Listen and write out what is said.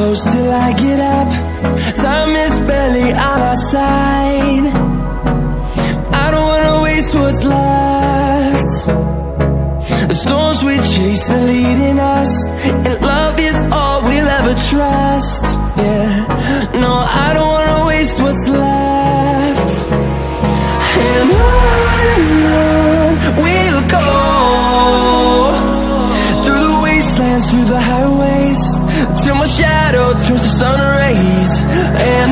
close till I get up. Time is barely on our side. I don't wanna waste what's left. The storms we chase are leading us, and love is all we'll ever trust. Yeah, no, I don't wanna waste what's left. And on we'll go, through the wastelands, through the highways, till my shadow turns to sun rays. And